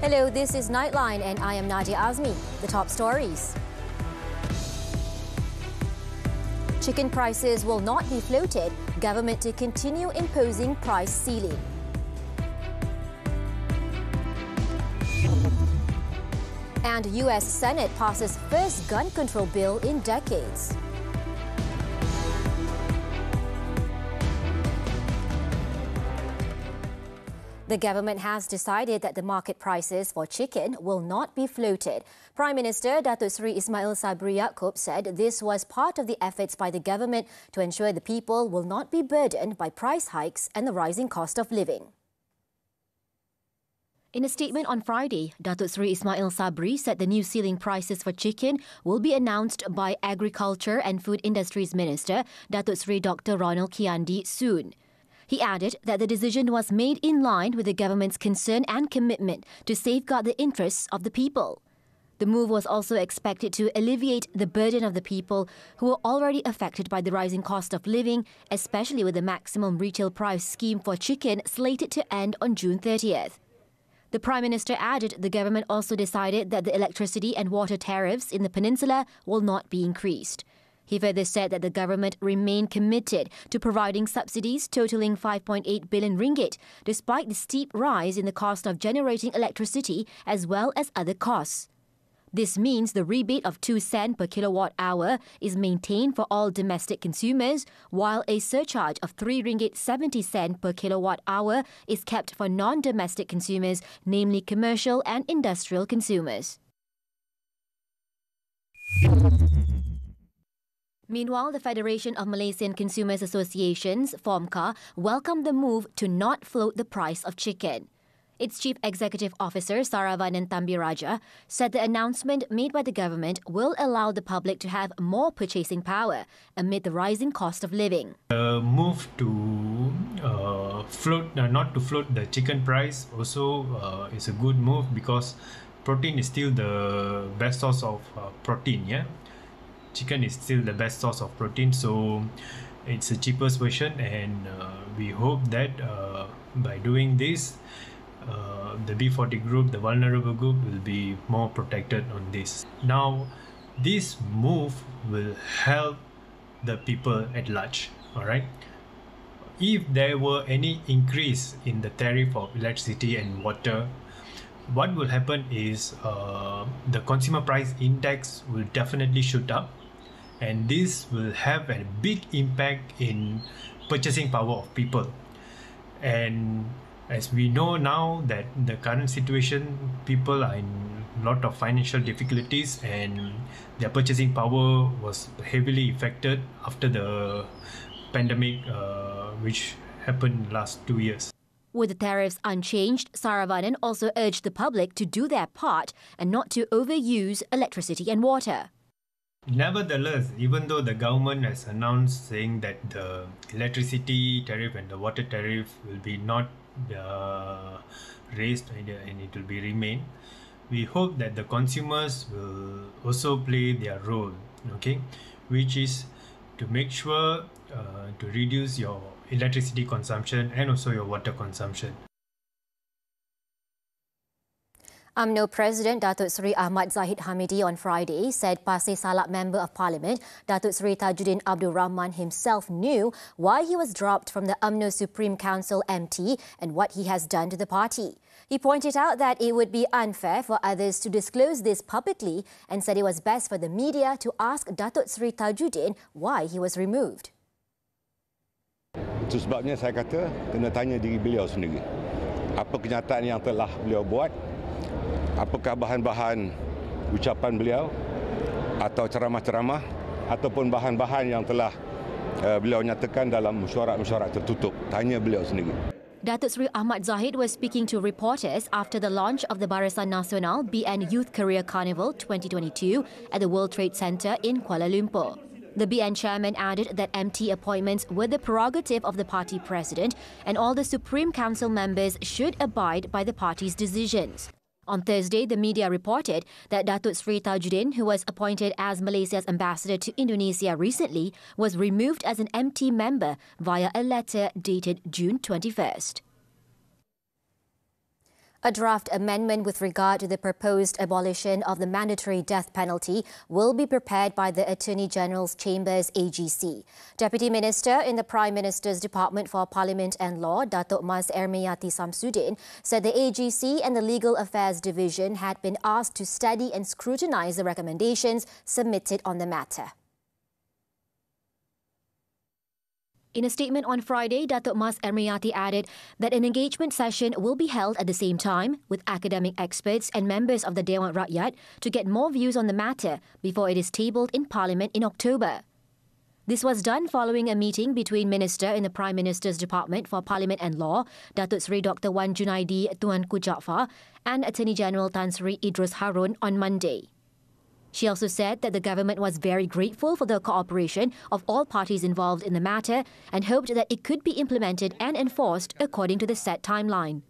Hello, this is Nightline and I am Nadia Azmi. The top stories. Chicken prices will not be floated. Government to continue imposing price ceiling. And US Senate passes first gun control bill in decades. The government has decided that the market prices for chicken will not be floated. Prime Minister Datuk Seri Ismail Sabri Yaakob said this was part of the efforts by the government to ensure the people will not be burdened by price hikes and the rising cost of living. In a statement on Friday, Datuk Seri Ismail Sabri said the new ceiling prices for chicken will be announced by Agriculture and Food Industries Minister Datuk Seri Dr. Ronald Kiandi soon. He added that the decision was made in line with the government's concern and commitment to safeguard the interests of the people. The move was also expected to alleviate the burden of the people who were already affected by the rising cost of living, especially with the maximum retail price scheme for chicken slated to end on June 30th. The Prime Minister added the government also decided that the electricity and water tariffs in the peninsula will not be increased. He further said that the government remained committed to providing subsidies totaling 5.8 billion ringgit, despite the steep rise in the cost of generating electricity as well as other costs. This means the rebate of 2 cents per kilowatt hour is maintained for all domestic consumers, while a surcharge of 3 ringgit 70 cents per kilowatt hour is kept for non-domestic consumers, namely commercial and industrial consumers. Meanwhile, the Federation of Malaysian Consumers Associations, FOMCA, welcomed the move to not float the price of chicken. Its Chief Executive Officer, Saravanan Thambiraja, said the announcement made by the government will allow the public to have more purchasing power amid the rising cost of living. The move to not to float the chicken price also is a good move because protein is still the best source of protein, yeah? Chicken is still the best source of protein, so it's the cheapest version, and we hope that by doing this, the B40 group, the vulnerable group, will be more protected on this. Now, this move will help the people at large, alright? If there were any increase in the tariff of electricity and water, what will happen is the consumer price index will definitely shoot up, and this will have a big impact in purchasing power of people. And as we know now that the current situation, people are in a lot of financial difficulties and their purchasing power was heavily affected after the pandemic which happened last 2 years. With the tariffs unchanged, Saravanan also urged the public to do their part and not to overuse electricity and water. Nevertheless, even though the government has announced saying that the electricity tariff and the water tariff will be not raised and it will be remain, we hope that the consumers will also play their role, okay, which is to make sure to reduce your electricity consumption and also your water consumption. UMNO President Datuk Seri Ahmad Zahid Hamidi on Friday said Pasir Salak Member of Parliament Datuk Seri Tajuddin Abdul Rahman himself knew why he was dropped from the UMNO Supreme Council MT and what he has done to the party. He pointed out that it would be unfair for others to disclose this publicly and said it was best for the media to ask Datuk Seri Tajuddin why he was removed. Itu sebabnya saya kata kena tanya diri beliau sendiri. Apa kenyataan yang telah beliau buat? Apakah bahan-bahan ucapan beliau atau ceramah-ceramah ataupun bahan-bahan yang telah beliau nyatakan dalam mesyuarat-mesyuarat tertutup? Tanya beliau sendiri. Datuk Seri Ahmad Zahid was speaking to reporters after the launch of the Barisan Nasional BN Youth Career Carnival 2022 at the World Trade Center in Kuala Lumpur. The BN chairman added that MT appointments were the prerogative of the party president and all the Supreme Council members should abide by the party's decisions. On Thursday, the media reported that Datuk Seri Tajuddin, who was appointed as Malaysia's ambassador to Indonesia recently, was removed as an MT member via a letter dated June 21st. A draft amendment with regard to the proposed abolition of the mandatory death penalty will be prepared by the Attorney General's Chambers AGC. Deputy Minister in the Prime Minister's Department for Parliament and Law, Datuk Mas Ermiyati Samsudin, said the AGC and the Legal Affairs Division had been asked to study and scrutinise the recommendations submitted on the matter. In a statement on Friday, Datuk Mas Ermiyati added that an engagement session will be held at the same time with academic experts and members of the Dewan Rakyat to get more views on the matter before it is tabled in Parliament in October. This was done following a meeting between Minister in the Prime Minister's Department for Parliament and Law, Datuk Seri Dr. Wan Junaidi Tuanku Jaafar, and Attorney General Tan Sri Idrus Harun on Monday. She also said that the government was very grateful for the cooperation of all parties involved in the matter and hoped that it could be implemented and enforced according to the set timeline.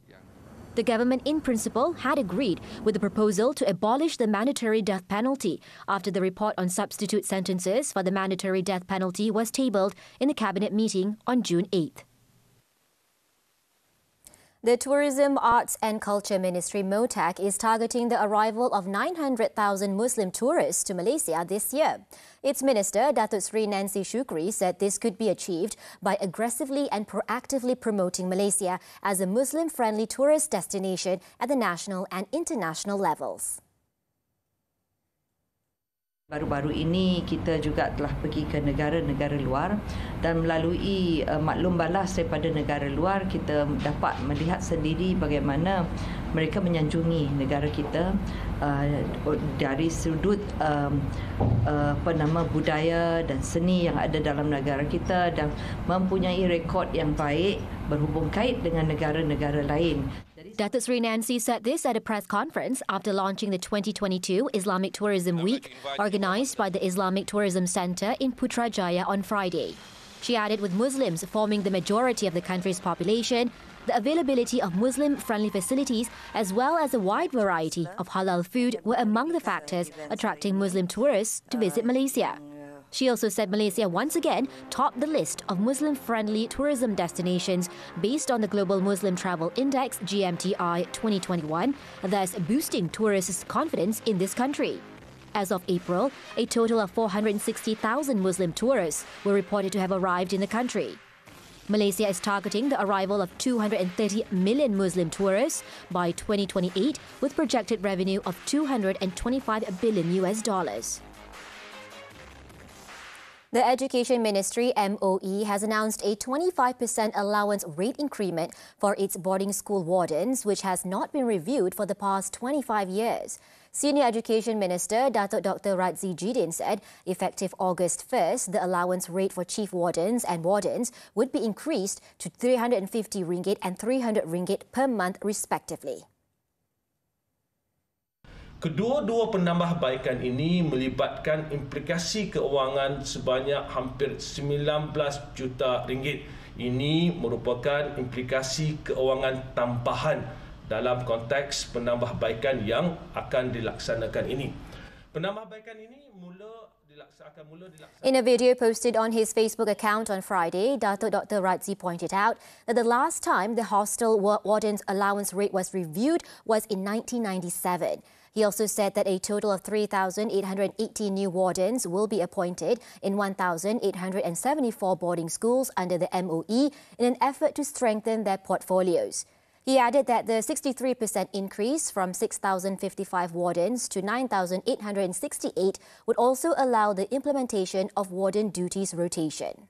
The government in principle had agreed with the proposal to abolish the mandatory death penalty after the report on substitute sentences for the mandatory death penalty was tabled in the Cabinet meeting on June 8th. The Tourism, Arts and Culture Ministry MOTAC is targeting the arrival of 900,000 Muslim tourists to Malaysia this year. Its Minister, Datuk Seri Nancy Shukri, said this could be achieved by aggressively and proactively promoting Malaysia as a Muslim-friendly tourist destination at the national and international levels. Baru-baru ini kita juga telah pergi ke negara-negara luar dan melalui maklum balas daripada negara luar kita dapat melihat sendiri bagaimana mereka menyanjungi negara kita dari sudut budaya dan seni yang ada dalam negara kita dan mempunyai rekod yang baik berhubung kait dengan negara-negara lain. Datuk Seri Nancy said this at a press conference after launching the 2022 Islamic Tourism Week organised by the Islamic Tourism Centre in Putrajaya on Friday. She added with Muslims forming the majority of the country's population, the availability of Muslim-friendly facilities as well as a wide variety of halal food were among the factors attracting Muslim tourists to visit Malaysia. She also said Malaysia once again topped the list of Muslim-friendly tourism destinations based on the Global Muslim Travel Index GMTI 2021, thus boosting tourists' confidence in this country. As of April, a total of 460,000 Muslim tourists were reported to have arrived in the country. Malaysia is targeting the arrival of 230 million Muslim tourists by 2028 with projected revenue of $225 billion. The Education Ministry, MOE, has announced a 25% allowance rate increment for its boarding school wardens, which has not been reviewed for the past 25 years. Senior Education Minister Datuk Dr. Tajuddin said effective August 1st, the allowance rate for chief wardens and wardens would be increased to RM350 and RM300 per month respectively. Kedua-dua penambahbaikan ini melibatkan implikasi keuangan sebanyak hampir 19 juta ringgit. Ini merupakan implikasi keuangan tambahan dalam konteks penambahbaikan yang akan dilaksanakan ini. Penambahbaikan ini In a video posted on his Facebook account on Friday, Datuk Dr. Radzi pointed out that the last time the hostel warden's allowance rate was reviewed was in 1997. He also said that a total of 3,818 new wardens will be appointed in 1,874 boarding schools under the MOE in an effort to strengthen their portfolios. He added that the 63% increase from 6,055 wardens to 9,868 would also allow the implementation of warden duties rotation.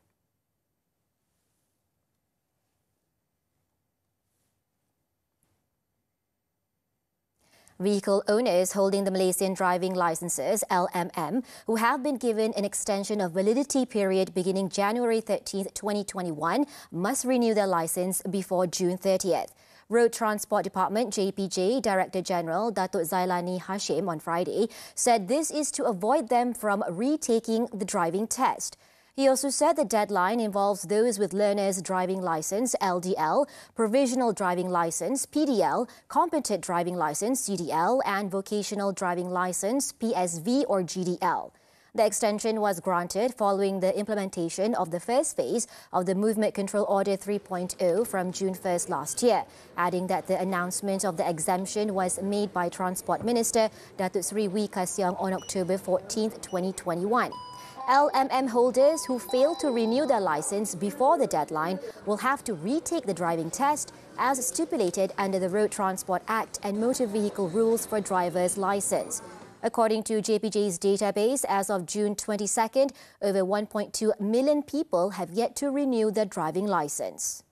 Vehicle owners holding the Malaysian driving licences, LMM, who have been given an extension of validity period beginning January 13th, 2021, must renew their licence before June 30th. Road Transport Department JPJ Director General Datuk Zailani Hashim on Friday said this is to avoid them from retaking the driving test. He also said the deadline involves those with learner's driving licence LDL, provisional driving licence PDL, competent driving licence CDL and vocational driving licence PSV or GDL. The extension was granted following the implementation of the first phase of the Movement Control Order 3.0 from June 1st last year, adding that the announcement of the exemption was made by Transport Minister Datuk Seri Wee Ka Siong on October 14, 2021. LMM holders who fail to renew their license before the deadline will have to retake the driving test as stipulated under the Road Transport Act and Motor Vehicle Rules for Drivers' License. According to JPJ's database, as of June 22nd, over 1.2 million people have yet to renew their driving license.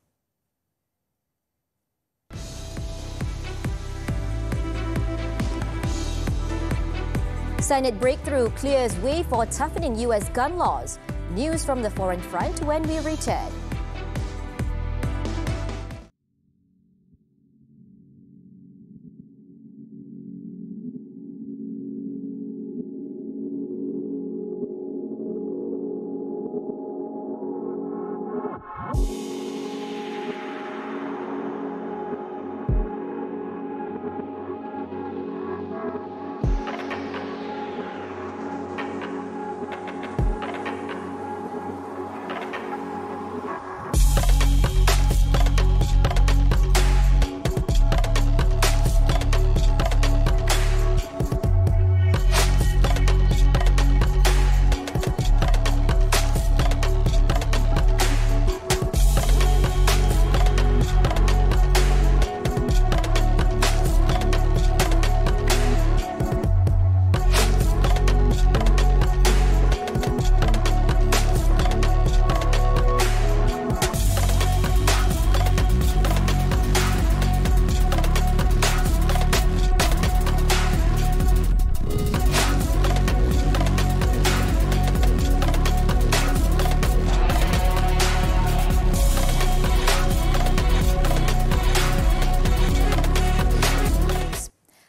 Senate breakthrough clears way for toughening U.S. gun laws. News from the foreign front when we return.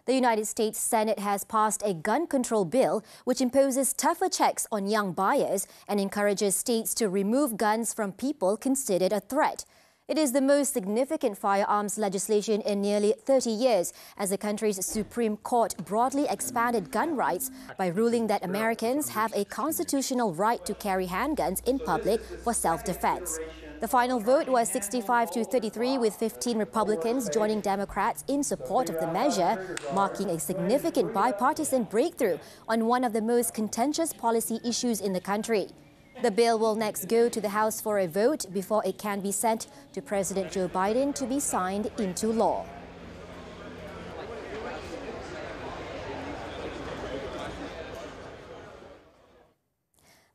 The United States Senate has passed a gun control bill which imposes tougher checks on young buyers and encourages states to remove guns from people considered a threat. It is the most significant firearms legislation in nearly 30 years as the country's Supreme Court broadly expanded gun rights by ruling that Americans have a constitutional right to carry handguns in public for self-defense. The final vote was 65-33, with 15 Republicans joining Democrats in support of the measure, marking a significant bipartisan breakthrough on one of the most contentious policy issues in the country. The bill will next go to the House for a vote before it can be sent to President Joe Biden to be signed into law.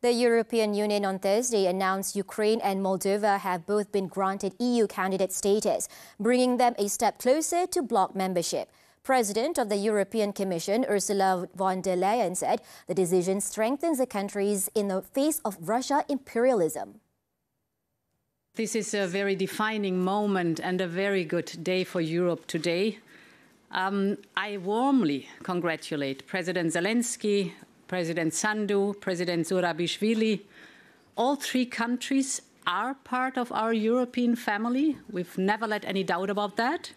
The European Union on Thursday announced Ukraine and Moldova have both been granted EU candidate status, bringing them a step closer to bloc membership. President of the European Commission, Ursula von der Leyen, said the decision strengthens the countries in the face of Russia imperialism. This is a very defining moment and a very good day for Europe today. I warmly congratulate President Zelensky, President Sandu, President Zurabishvili. All three countries are part of our European family. We've never let any doubt about that.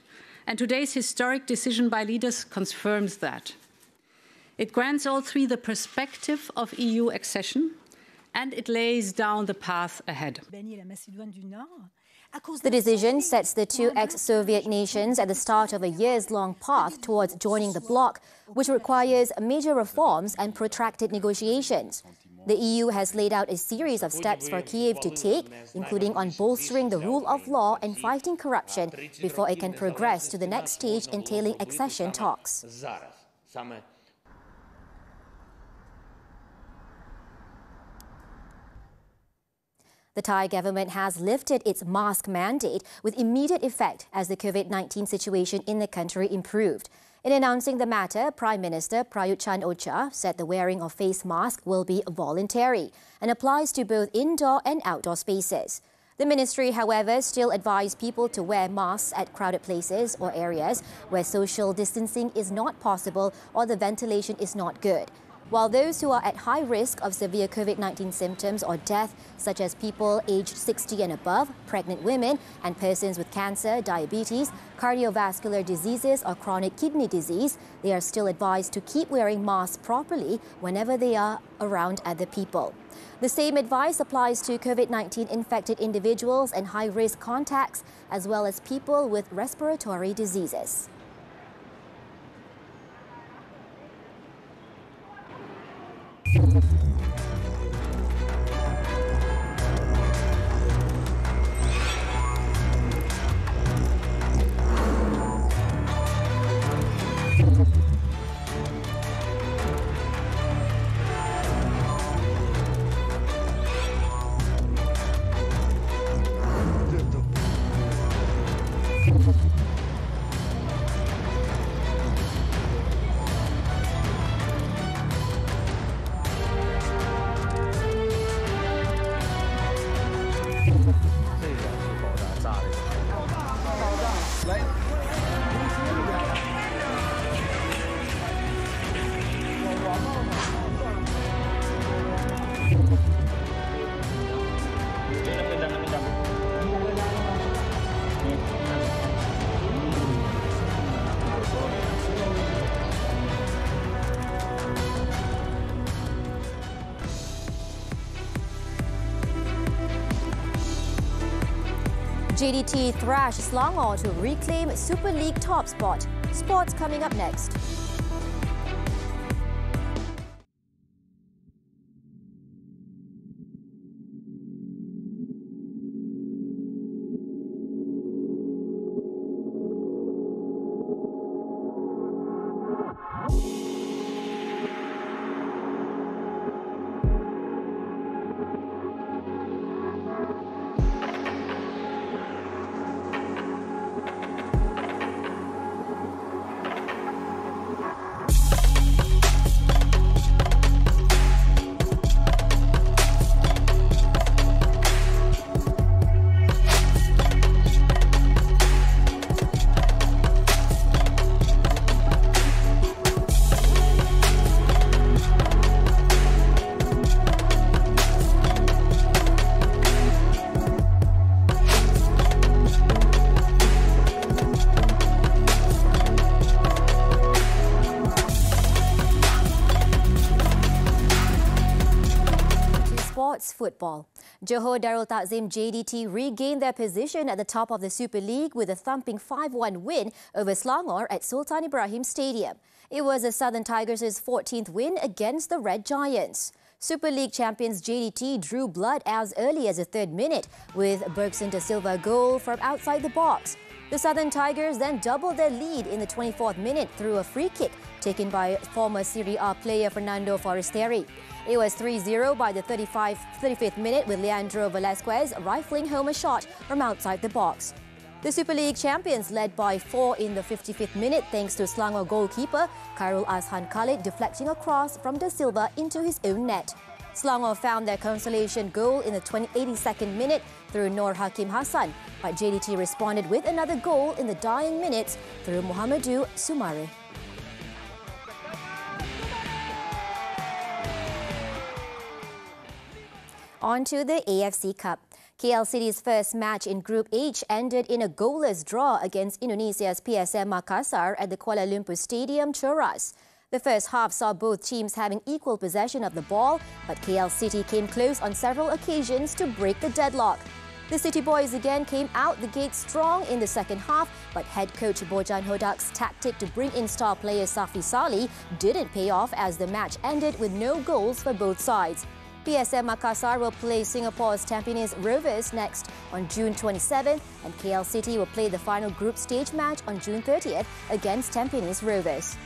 And today's historic decision by leaders confirms that. It grants all three the perspective of EU accession, and it lays down the path ahead. The decision sets the two ex-Soviet nations at the start of a years-long path towards joining the bloc, which requires major reforms and protracted negotiations. The EU has laid out a series of steps for Kyiv to take, including on bolstering the rule of law and fighting corruption before it can progress to the next stage entailing accession talks. The Thai government has lifted its mask mandate with immediate effect as the COVID-19 situation in the country improved. In announcing the matter, Prime Minister Prayut Chan-o-cha said the wearing of face masks will be voluntary and applies to both indoor and outdoor spaces. The ministry, however, still advised people to wear masks at crowded places or areas where social distancing is not possible or the ventilation is not good. while those who are at high risk of severe COVID-19 symptoms or death, such as people aged 60 and above, pregnant women, and persons with cancer, diabetes, cardiovascular diseases, or chronic kidney disease, they are still advised to keep wearing masks properly whenever they are around other people. The same advice applies to COVID-19 infected individuals and high-risk contacts, as well as people with respiratory diseases. JDT thrash Selangor to reclaim Super League top spot. Sports coming up next. Football. Johor Darul Takzim JDT regained their position at the top of the Super League with a thumping 5-1 win over Selangor at Sultan Ibrahim Stadium. It was the Southern Tigers' 14th win against the Red Giants. Super League champions JDT drew blood as early as the 3rd minute with Bergson da Silva goal from outside the box. The Southern Tigers then doubled their lead in the 24th minute through a free kick taken by former Serie A player Fernando Forestieri. It was 3-0 by the 35th minute with Leandro Velasquez rifling home a shot from outside the box. The Super League champions led by 4 in the 55th minute thanks to Selangor goalkeeper Khairul Azhan Khalid deflecting a cross from Da Silva into his own net. Selangor found their consolation goal in the 82nd minute through Nur Hakim Hassan, but JDT responded with another goal in the dying minutes through Muhammadu Sumare. On to the AFC Cup. KL City's first match in Group H ended in a goalless draw against Indonesia's PSM Makassar at the Kuala Lumpur Stadium, Cheras. The first half saw both teams having equal possession of the ball, but KL City came close on several occasions to break the deadlock. The City boys again came out the gate strong in the second half, but head coach Bojan Hodak's tactic to bring in star player Safi Salih didn't pay off as the match ended with no goals for both sides. PSM Makassar will play Singapore's Tampines Rovers next on June 27th, and KL City will play the final group stage match on June 30th against Tampines Rovers.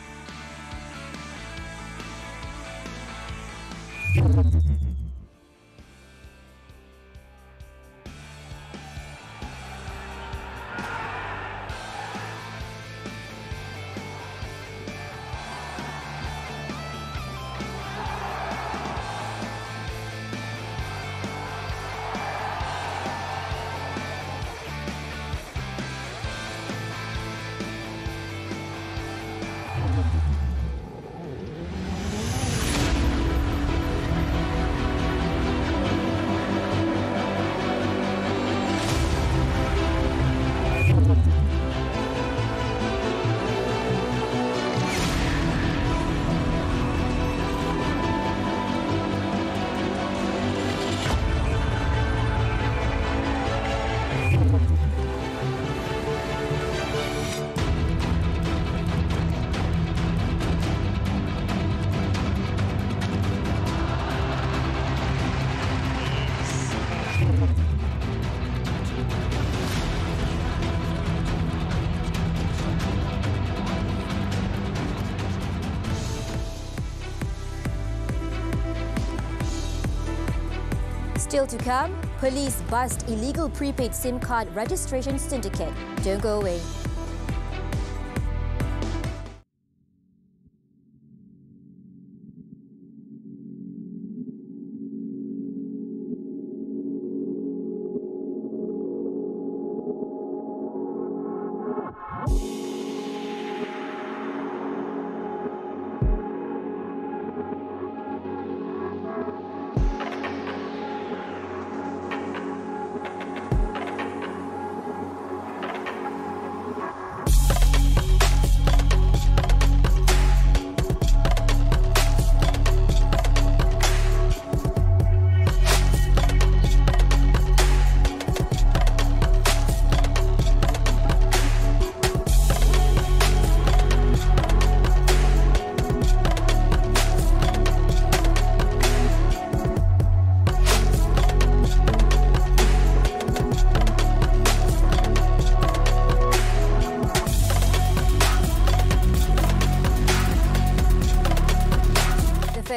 Still to come, police bust illegal prepaid SIM card registration syndicate. Don't go away.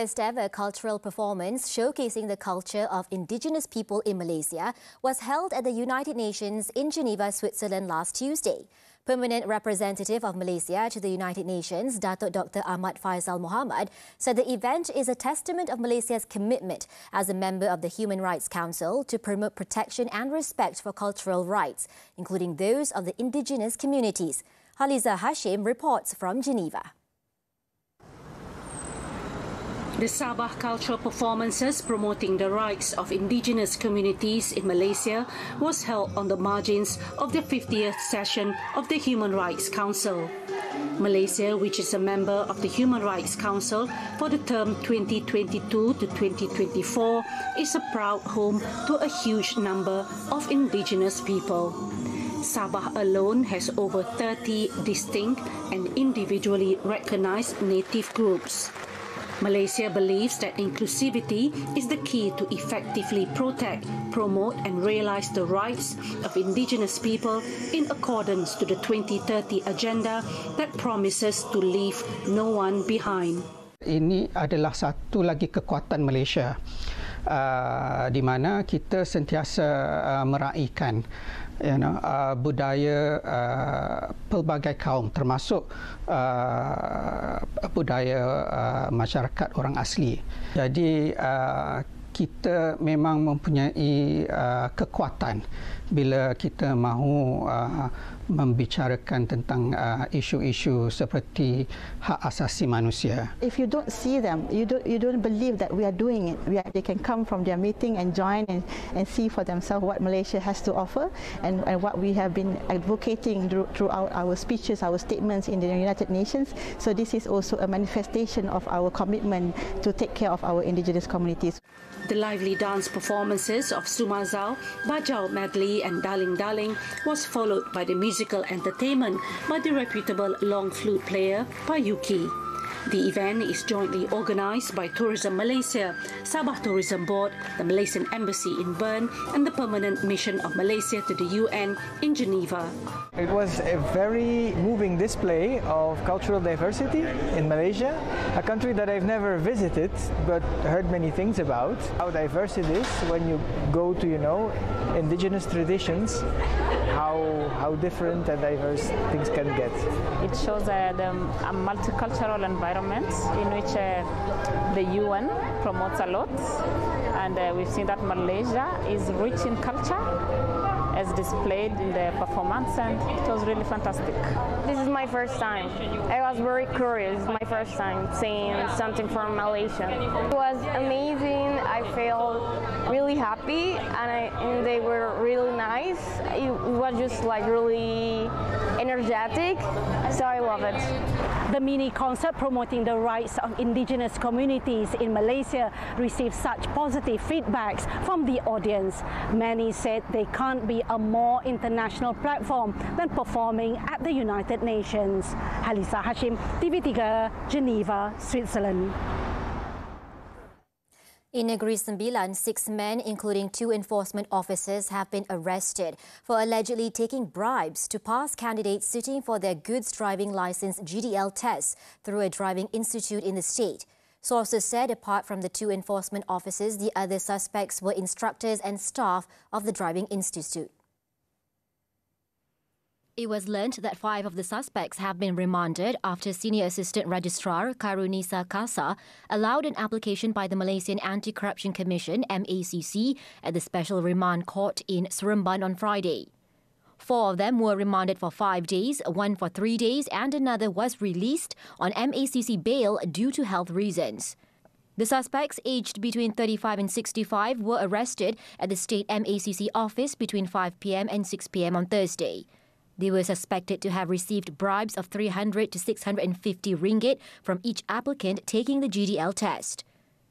First ever cultural performance showcasing the culture of indigenous people in Malaysia was held at the United Nations in Geneva, Switzerland last Tuesday. Permanent representative of Malaysia to the United Nations, Dr. Ahmad Faisal Muhammad, said the event is a testament of Malaysia's commitment as a member of the Human Rights Council to promote protection and respect for cultural rights, including those of the indigenous communities. Haliza Hashim reports from Geneva. The Sabah cultural performances promoting the rights of indigenous communities in Malaysia was held on the margins of the 50th session of the Human Rights Council. Malaysia, which is a member of the Human Rights Council for the term 2022 to 2024, is a proud home to a huge number of indigenous people. Sabah alone has over 30 distinct and individually recognized native groups. Malaysia believes that inclusivity is the key to effectively protect, promote and realise the rights of indigenous people in accordance to the 2030 agenda that promises to leave no one behind. Ini adalah satu lagi kekuatan Malaysia di mana kita sentiasa meraihkan budaya pelbagai kaum termasuk budaya masyarakat orang asli. Jadi kita memang mempunyai kekuatan bila kita mahu membicarakan tentang isu-isu seperti hak asasi manusia. If you don't see them, you don't believe that we are doing it. They can come from their meeting and join and see for themselves what Malaysia has to offer and what we have been advocating throughout our speeches, our statements in the United Nations. So this is also a manifestation of our commitment to take care of our indigenous communities. The lively dance performances of Sumazau, Bajau Medley and Darling Darling was followed by the musical entertainment by the reputable long flute player Payuki. The event is jointly organised by Tourism Malaysia, Sabah Tourism Board, the Malaysian Embassy in Bern and the Permanent Mission of Malaysia to the UN in Geneva. It was a very moving display of cultural diversity in Malaysia, a country that I've never visited but heard many things about. How diverse it is when you go to, indigenous traditions, how different and diverse things can get. It shows a multicultural environment in which the UN promotes a lot, and we've seen that Malaysia is rich in culture as displayed in the performance, and it was really fantastic. This is my first time. I was very curious. My first time seeing something from Malaysia. It was amazing. I felt really happy, and they were really nice. It was just like really energetic, so I love it. The mini concert promoting the rights of indigenous communities in Malaysia received such positive feedbacks from the audience. Many said they can't be a more international platform than performing at the United Nations. Haliza Hashim, TV3, Geneva, Switzerland. In Negeri Sembilan, 6 men, including 2 enforcement officers, have been arrested for allegedly taking bribes to pass candidates sitting for their goods driving licence GDL tests through a driving institute in the state. Sources said apart from the 2 enforcement officers, the other suspects were instructors and staff of the driving institute. It was learnt that 5 of the suspects have been remanded after Senior Assistant Registrar Karunisa Kasa allowed an application by the Malaysian Anti-Corruption Commission (MACC) at the Special Remand Court in Seremban on Friday. 4 of them were remanded for 5 days, 1 for 3 days and another was released on MACC bail due to health reasons. The suspects, aged between 35 and 65, were arrested at the state MACC office between 5 p.m. and 6 p.m. on Thursday. They were suspected to have received bribes of 300 to 650 ringgit from each applicant taking the GDL test.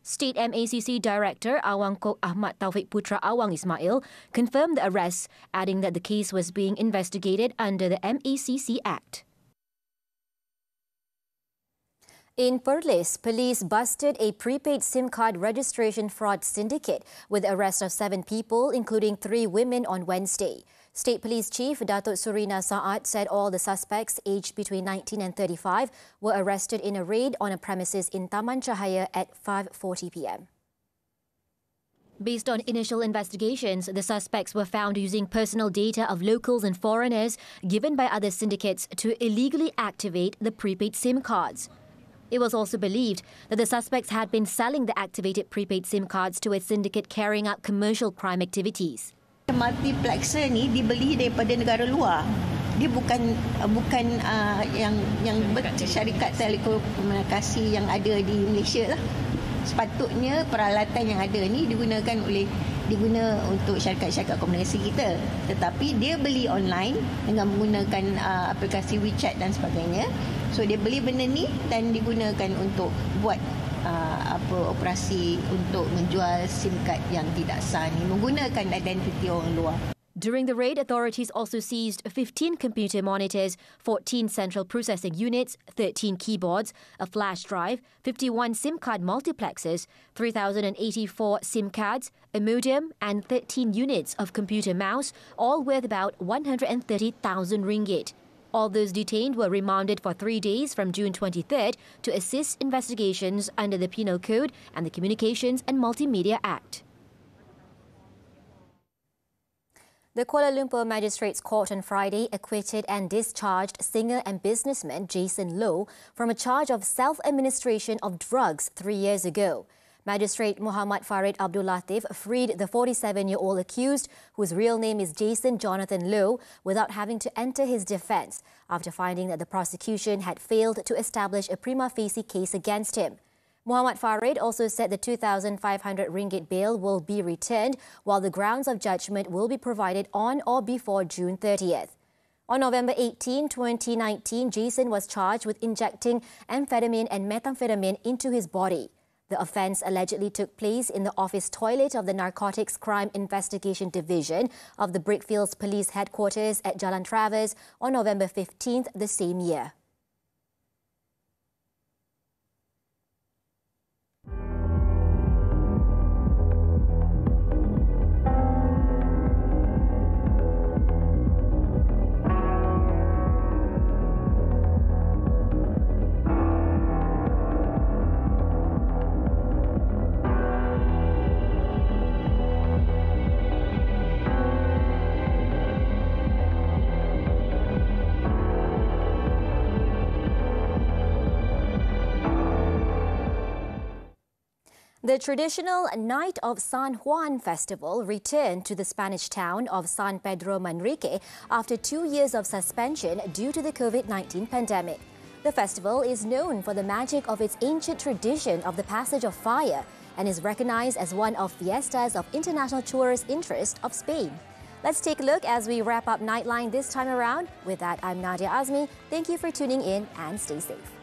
State MACC Director Awang Kok Ahmad Taufik Putra Awang Ismail confirmed the arrests, adding that the case was being investigated under the MACC Act. In Perlis, police busted a prepaid SIM card registration fraud syndicate with the arrest of 7 people, including 3 women on Wednesday. State Police Chief Datuk Surina Zahid said all the suspects, aged between 19 and 35, were arrested in a raid on a premises in Taman Cahaya at 5:40 p.m. Based on initial investigations, the suspects were found using personal data of locals and foreigners given by other syndicates to illegally activate the prepaid SIM cards. It was also believed that the suspects had been selling the activated prepaid SIM cards to a syndicate carrying out commercial crime activities. Multiplexer ni dibeli daripada negara luar. Dia bukan yang syarikat telekomunikasi yang ada di Malaysia lah. Sepatutnya peralatan yang ada ni diguna untuk syarikat-syarikat komunikasi kita. Tetapi dia beli online dengan menggunakan aplikasi WeChat dan sebagainya. So dia beli benda ni dan digunakan untuk buat operasi untuk menjual SIM card yang tidak sah ni menggunakan identiti orang luar. During the raid, authorities also seized 15 computer monitors, 14 central processing units, 13 keyboards, a flash drive, 51 SIM card multiplexers, 3,084 SIM cards, a modem and 13 units of computer mouse, all worth about 130,000 ringgit. All those detained were remanded for 3 days from June 23rd to assist investigations under the Penal Code and the Communications and Multimedia Act. The Kuala Lumpur Magistrates Court on Friday acquitted and discharged singer and businessman Jason Lowe from a charge of self-administration of drugs 3 years ago. Magistrate Muhammad Farid Abdul Latif freed the 47-year-old accused, whose real name is Jason Jonathan Lowe, without having to enter his defence, after finding that the prosecution had failed to establish a prima facie case against him. Muhammad Farid also said the 2,500 ringgit bail will be returned, while the grounds of judgment will be provided on or before June 30th. On November 18, 2019, Jason was charged with injecting amphetamine and methamphetamine into his body. The offence allegedly took place in the office toilet of the Narcotics Crime Investigation Division of the Brickfields Police Headquarters at Jalan Travers on November 15th the same year. The traditional Night of San Juan festival returned to the Spanish town of San Pedro Manrique after 2 years of suspension due to the COVID-19 pandemic. The festival is known for the magic of its ancient tradition of the passage of fire and is recognized as one of fiestas of international tourist interest of Spain. Let's take a look as we wrap up Nightline this time around. With that, I'm Nadia Azmi. Thank you for tuning in and stay safe.